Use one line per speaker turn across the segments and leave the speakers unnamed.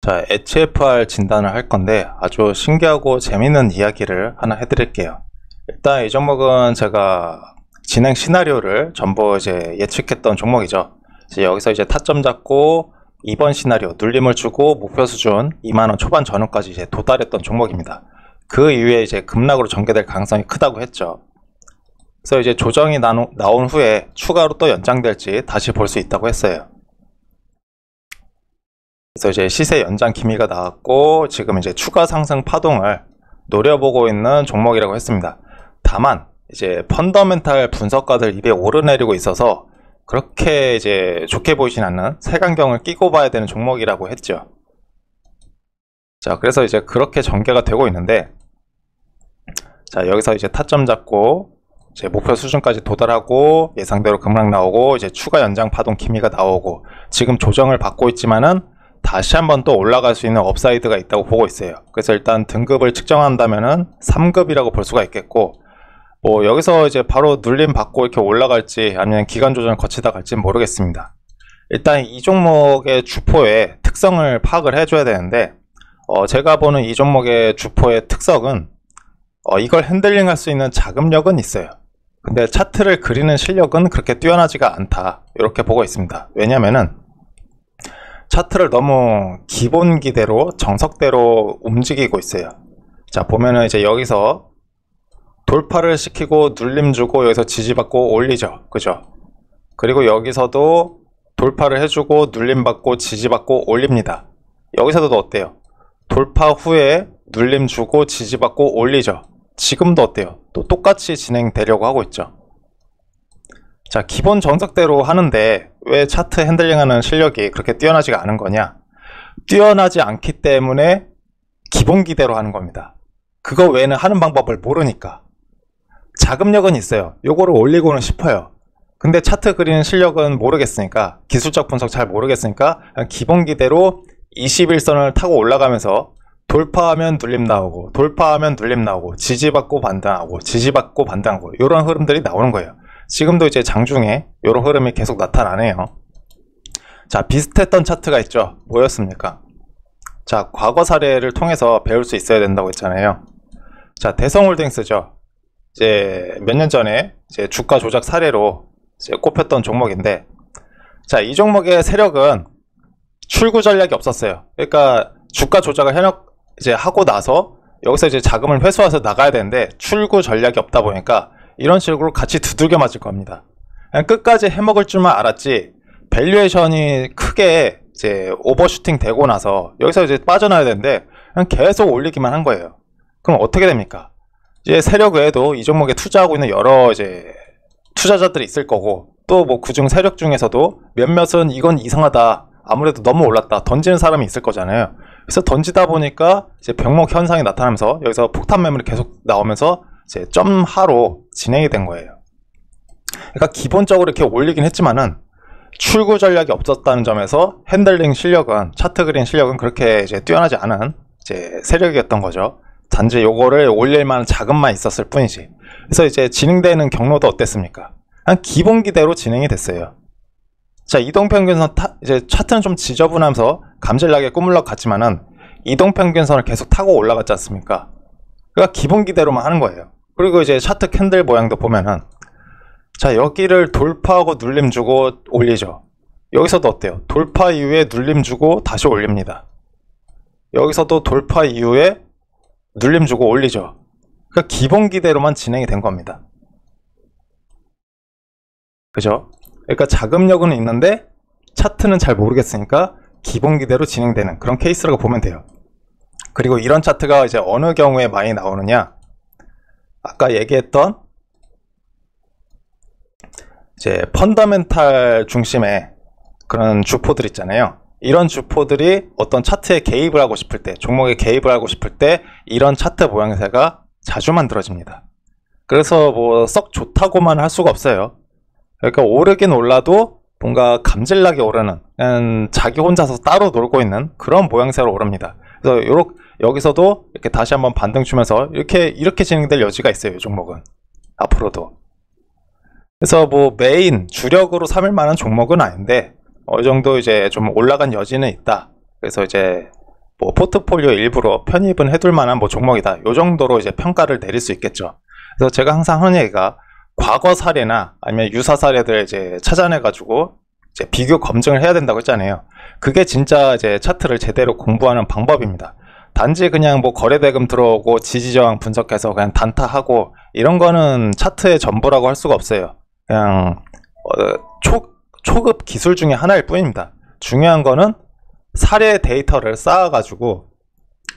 자, HFR 진단을 할 건데 아주 신기하고 재밌는 이야기를 하나 해드릴게요. 일단 이 종목은 제가 진행 시나리오를 전부 이제 예측했던 종목이죠. 이제 여기서 이제 타점 잡고 2번 시나리오 눌림을 주고 목표 수준 2만원 초반 전후까지 이제 도달했던 종목입니다. 그 이후에 이제 급락으로 전개될 가능성이 크다고 했죠. 그래서 이제 조정이 나온 후에 추가로 또 연장될지 다시 볼 수 있다고 했어요. 그래서 이제 시세 연장 기미가 나왔고 지금 이제 추가 상승 파동을 노려보고 있는 종목이라고 했습니다. 다만 이제 펀더멘탈 분석가들 입에 오르내리고 있어서 그렇게 이제 좋게 보이진 않는 색안경을 끼고 봐야 되는 종목이라고 했죠. 자, 그래서 이제 그렇게 전개가 되고 있는데, 자, 여기서 이제 타점 잡고 이제 목표 수준까지 도달하고 예상대로 급락 나오고 이제 추가 연장 파동 기미가 나오고 지금 조정을 받고 있지만은 다시 한번 또 올라갈 수 있는 업사이드가 있다고 보고 있어요. 그래서 일단 등급을 측정한다면은 3급이라고 볼 수가 있겠고, 뭐 여기서 이제 바로 눌림 받고 이렇게 올라갈지 아니면 기간 조정을 거치다 갈지 모르겠습니다. 일단 이 종목의 주포의 특성을 파악을 해줘야 되는데, 제가 보는 이 종목의 주포의 특성은 이걸 핸들링 할 수 있는 자금력은 있어요. 근데 차트를 그리는 실력은 그렇게 뛰어나지가 않다, 이렇게 보고 있습니다. 왜냐면은 차트를 너무 기본기대로 정석대로 움직이고 있어요. 자, 보면은 이제 여기서 돌파를 시키고 눌림 주고 여기서 지지받고 올리죠, 그죠? 그리고 여기서도 돌파를 해주고 눌림 받고 지지받고 올립니다. 여기서도 어때요? 돌파 후에 눌림 주고 지지받고 올리죠. 지금도 어때요? 또 똑같이 진행되려고 하고 있죠. 자, 기본 정석대로 하는데 왜 차트 핸들링하는 실력이 그렇게 뛰어나지가 않은 거냐? 뛰어나지 않기 때문에 기본기대로 하는 겁니다. 그거 외에는 하는 방법을 모르니까. 자금력은 있어요. 요거를 올리고는 싶어요. 근데 차트 그리는 실력은 모르겠으니까, 기술적 분석 잘 모르겠으니까 그냥 기본기대로 21선을 타고 올라가면서 돌파하면 눌림 나오고 돌파하면 눌림 나오고 지지받고 반등하고 지지받고 반등하고 이런 흐름들이 나오는 거예요. 지금도 이제 장중에 이런 흐름이 계속 나타나네요. 자, 비슷했던 차트가 있죠. 뭐였습니까? 자, 과거 사례를 통해서 배울 수 있어야 된다고 했잖아요. 자, 대성홀딩스죠. 이제 몇 년 전에 이제 주가 조작 사례로 이제 꼽혔던 종목인데, 자, 이 종목의 세력은 출구 전략이 없었어요. 그러니까 주가 조작을 이제 하고 나서 여기서 이제 자금을 회수해서 나가야 되는데 출구 전략이 없다 보니까 이런 식으로 같이 두들겨 맞을 겁니다. 그냥 끝까지 해먹을 줄만 알았지, 밸류에이션이 크게 이제 오버슈팅 되고 나서 여기서 이제 빠져나야 되는데 그냥 계속 올리기만 한 거예요. 그럼 어떻게 됩니까? 이제 세력 외에도 이 종목에 투자하고 있는 여러 이제 투자자들이 있을 거고, 또 뭐 그중 세력 중에서도 몇몇은 이건 이상하다, 아무래도 너무 올랐다, 던지는 사람이 있을 거잖아요. 그래서 던지다 보니까 이제 병목 현상이 나타나면서 여기서 폭탄 매물이 계속 나오면서 이제 점하로 진행이 된 거예요. 그러니까 기본적으로 이렇게 올리긴 했지만은 출구 전략이 없었다는 점에서 핸들링 실력은, 차트 그린 실력은 그렇게 이제 뛰어나지 않은 이제 세력이었던 거죠. 단지 요거를 올릴 만한 자금만 있었을 뿐이지. 그래서 이제 진행되는 경로도 어땠습니까? 한 기본기대로 진행이 됐어요. 자, 이동평균선 이제 차트는 좀 지저분하면서 감질나게 꾸물럭 갔지만은 이동평균선을 계속 타고 올라갔지 않습니까? 그러니까 기본기대로만 하는 거예요. 그리고 이제 차트 캔들 모양도 보면은, 자, 여기를 돌파하고 눌림 주고 올리죠. 여기서도 어때요? 돌파 이후에 눌림 주고 다시 올립니다. 여기서도 돌파 이후에 눌림 주고 올리죠. 그러니까 기본기대로만 진행이 된 겁니다. 그죠? 그러니까 자금력은 있는데 차트는 잘 모르겠으니까 기본기대로 진행되는 그런 케이스라고 보면 돼요. 그리고 이런 차트가 이제 어느 경우에 많이 나오느냐, 아까 얘기했던 이제 펀더멘탈 중심의 그런 주포들 있잖아요. 이런 주포들이 어떤 차트에 개입을 하고 싶을 때, 종목에 개입을 하고 싶을 때 이런 차트 모양새가 자주 만들어집니다. 그래서 뭐 썩 좋다고만 할 수가 없어요. 그러니까 오르긴 올라도 뭔가 감질나게 오르는, 그냥 자기 혼자서 따로 놀고 있는 그런 모양새로 오릅니다. 그래서 여기서도 이렇게 다시 한번 반등 주면서 이렇게 진행될 여지가 있어요, 이 종목은 앞으로도. 그래서 뭐 메인 주력으로 삼을 만한 종목은 아닌데 어느 정도 이제 좀 올라간 여지는 있다. 그래서 이제 뭐 포트폴리오 일부로 편입은 해둘 만한 뭐 종목이다. 요 정도로 이제 평가를 내릴 수 있겠죠. 그래서 제가 항상 하는 얘기가 과거 사례나 아니면 유사 사례들 이제 찾아내가지고 이제 비교 검증을 해야 된다고 했잖아요. 그게 진짜 이제 차트를 제대로 공부하는 방법입니다. 단지 그냥 뭐 거래대금 들어오고 지지저항 분석해서 그냥 단타하고 이런 거는 차트의 전부라고 할 수가 없어요. 그냥 초급 기술 중에 하나일 뿐입니다. 중요한 거는 사례 데이터를 쌓아가지고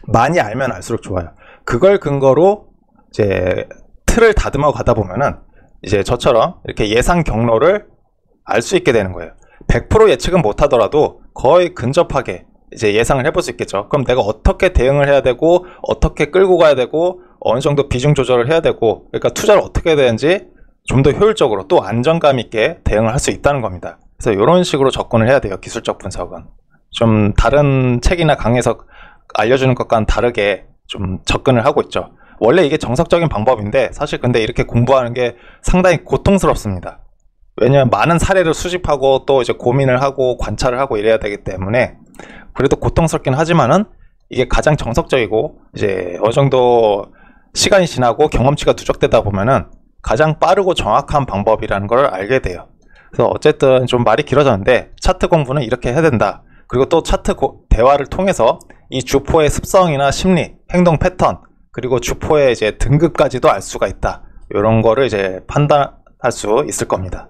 많이 알면 알수록 좋아요. 그걸 근거로 이제 틀을 다듬어 가다 보면은 이제 저처럼 이렇게 예상 경로를 알 수 있게 되는 거예요. 100% 예측은 못 하더라도 거의 근접하게 이제 예상을 해볼 수 있겠죠. 그럼 내가 어떻게 대응을 해야 되고 어떻게 끌고 가야 되고 어느 정도 비중 조절을 해야 되고, 그러니까 투자를 어떻게 해야 되는지 좀 더 효율적으로 또 안정감 있게 대응을 할 수 있다는 겁니다. 그래서 이런 식으로 접근을 해야 돼요. 기술적 분석은 좀 다른 책이나 강의에서 알려주는 것과는 다르게 좀 접근을 하고 있죠. 원래 이게 정석적인 방법인데 사실 근데 이렇게 공부하는 게 상당히 고통스럽습니다. 왜냐면 많은 사례를 수집하고 또 이제 고민을 하고 관찰을 하고 이래야 되기 때문에 그래도 고통스럽긴 하지만은 이게 가장 정석적이고 이제 어느 정도 시간이 지나고 경험치가 누적되다 보면은 가장 빠르고 정확한 방법이라는 걸 알게 돼요. 그래서 어쨌든 좀 말이 길어졌는데 차트 공부는 이렇게 해야 된다. 그리고 또 차트 대화를 통해서 이 주포의 습성이나 심리, 행동 패턴, 그리고 주포의 이제 등급까지도 알 수가 있다. 이런 거를 이제 판단할 수 있을 겁니다.